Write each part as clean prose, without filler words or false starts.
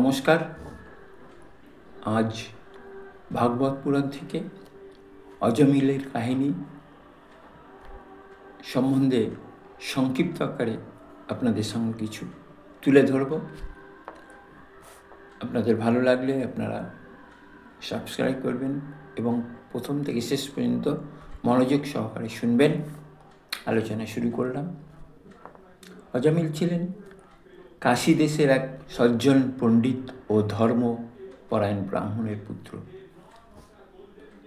নমস্কার। আজ ভাগবত পুরাণ থেকে অজমিলের কাহিনী সম্বন্ধে সংক্ষিপ্ত আকারে আপনাদের সঙ্গে কিছু তুলে ধরব। আপনাদের ভালো লাগলে আপনারা সাবস্ক্রাইব করবেন এবং প্রথম থেকে শেষ পর্যন্ত মনোযোগ সহকারে শুনবেন। আলোচনা শুরু করলাম। অজমিল ছিলেন কাশী দেশের এক সজ্জন পণ্ডিত ও ধর্মপরায়ণ ব্রাহ্মণের পুত্র।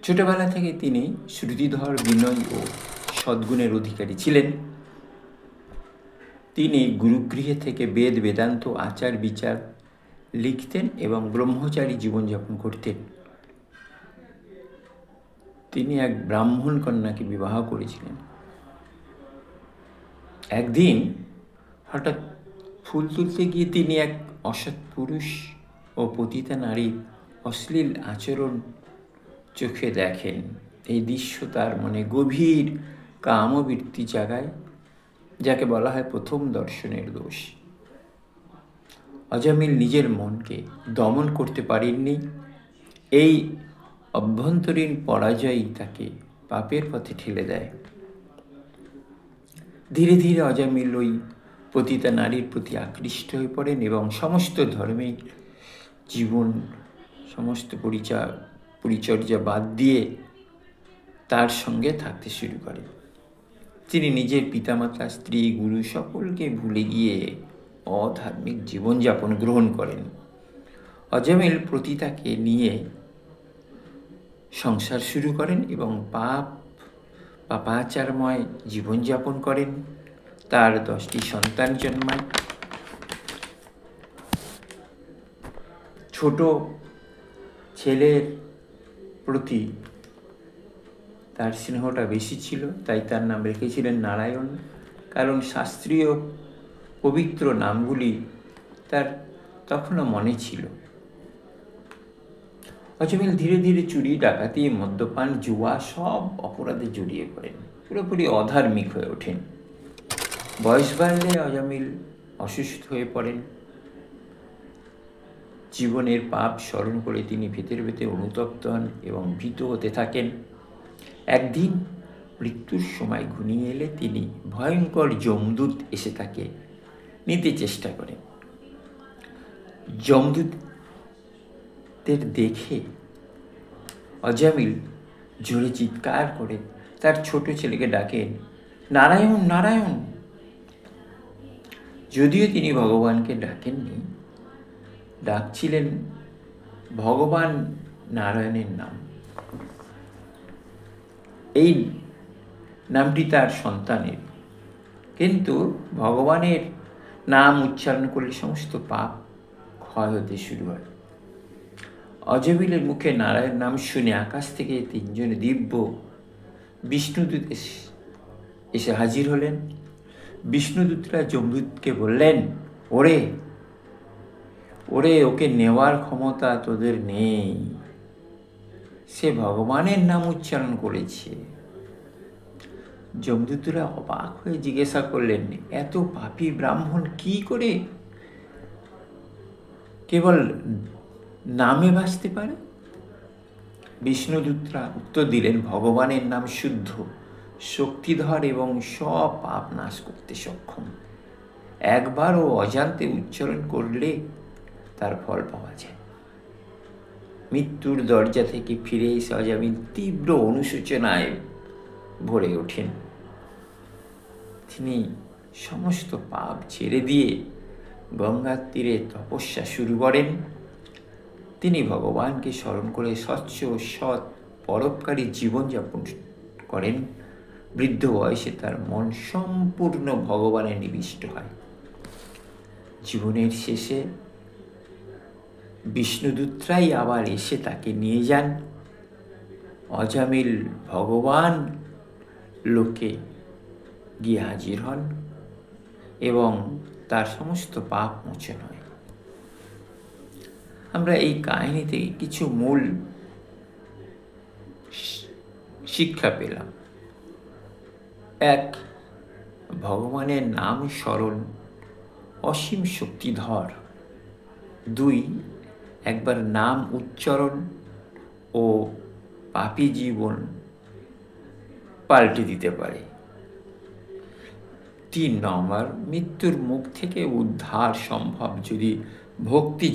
ছোটবেলা থেকে তিনি শ্রুতিধর, বিনয় ও সদ্গুণের অধিকারী ছিলেন। তিনি গুরুগৃহে থেকে বেদ, বেদান্ত, আচার বিচার লিখতেন এবং ব্রহ্মচারী জীবনযাপন করতেন। তিনি এক ব্রাহ্মণ কন্যাকে বিবাহ করেছিলেন। একদিন হঠাৎ ফুল তুলতে গিয়ে তিনি এক অসৎ পুরুষ ও পতিতা নারীর অশ্লীল আচরণ চোখে দেখেন। এই দৃশ্য তার মনে গভীর কামবৃত্তি জাগায়, যাকে বলা হয় প্রথম দর্শনের দোষ। অজমিল নিজের মনকে দমন করতে পারেননি। এই অভ্যন্তরীণ পরাজয়ই তাকে পাপের পথে ঠেলে দেয়। ধীরে ধীরে অজমিল ওই পতিতা নারীর প্রতি আকৃষ্ট হয়ে পড়েন এবং সমস্ত ধর্মের জীবন, সমস্ত পরিচর্যা বাদ দিয়ে তার সঙ্গে থাকতে শুরু করেন। তিনি নিজের পিতামাতা, স্ত্রী, গুরু সকলকে ভুলে গিয়ে অধার্মিক জীবনযাপন গ্রহণ করেন। অজমিল পতিতাকে নিয়ে সংসার শুরু করেন এবং পাপাচারময় জীবনযাপন করেন। তার 10টি সন্তান জন্মায়। ছোট ছেলের প্রতি তার স্নেহটা বেশি ছিল, তাই তার নাম রেখেছিলেন নারায়ণ। কারণ শাস্ত্রীয় পবিত্র নামগুলি তার তখনও মনে ছিল। অজমিল ধীরে ধীরে চুরি, ডাকাতি, মদ্যপান, জুয়া সব অপরাধে জড়িয়ে পড়েন, পুরোপুরি অধার্মিক হয়ে ওঠেন। বয়স বাড়লে অজমিল অসুস্থ হয়ে পড়েন। জীবনের পাপ স্মরণ করে তিনি ভেতরে ভেতরে অনুতপ্ত হন এবং ভীত হতে থাকেন। একদিন মৃত্যুর সময় ঘনিয়ে এলে তিনি ভয়ঙ্কর যমদূত এসে তাকে নিতে চেষ্টা করেন। যমদূতদের দেখে অজমিল জোরে চিৎকার করে তার ছোট ছেলেকে ডাকেন, নারায়ণ, নারায়ণ। যদিও তিনি ভগবানকে ডাকেননি, ডাকছিলেন ভগবান নারায়ণের নাম। এই নামটি তার সন্তানের, কিন্তু ভগবানের নাম উচ্চারণ করলে সমস্ত পাপ ক্ষয় হতে শুরু হয়। অজমিলের মুখে নারায়ণ নাম শুনে আকাশ থেকে 3জন দিব্য বিষ্ণুদূত এসে হাজির হলেন। বিষ্ণুদূতরা যমদূতকে বললেন, ওরে ওরে ওকে নেওয়ার ক্ষমতা তোদের নেই, সে ভগবানের নাম উচ্চারণ করেছে। যমদূতরা অবাক হয়ে জিজ্ঞাসা করলেন, এত পাপী ব্রাহ্মণ কি করে কেবল নামে বাঁচতে পারে? বিষ্ণুদূতরা উত্তর দিলেন, ভগবানের নাম শুদ্ধ, শক্তিধর এবং সব পাপ নাশ করতে সক্ষম। একবারও অজান্তে উচ্চারণ করলে তার ফল পাওয়া যায়। মৃত্যুর দরজা থেকে ফিরে এসে অজমিল তীব্র অনুশোচনায় ভরে ওঠেন। তিনি সমস্ত পাপ ছেড়ে দিয়ে গঙ্গার তীরে তপস্যা শুরু করেন। তিনি ভগবানকে স্মরণ করে স্বচ্ছ সৎ পরোপকারী জীবনযাপন করেন। বৃদ্ধ বয়সে তার মন সম্পূর্ণ ভগবানে নিবিষ্ট হয়। জীবনের শেষে বিষ্ণুদূতরাই আবার এসে তাকে নিয়ে যান। অজমিল ভগবান লোকে গিয়ে হাজির হন এবং তার সমস্ত পাপ মোচন হয়। আমরা এই কাহিনীতে কিছু মূল শিক্ষা পেলাম। এক, ভগবানের নাম স্মরণ অসীম শক্তিধর 2, একবার নাম উচ্চারণ ও পাপী জীবন পাল্টে দিতে পারে। 3 নম্বর, মৃত্যুর মুখ থেকে উদ্ধার সম্ভব যদি ভক্তি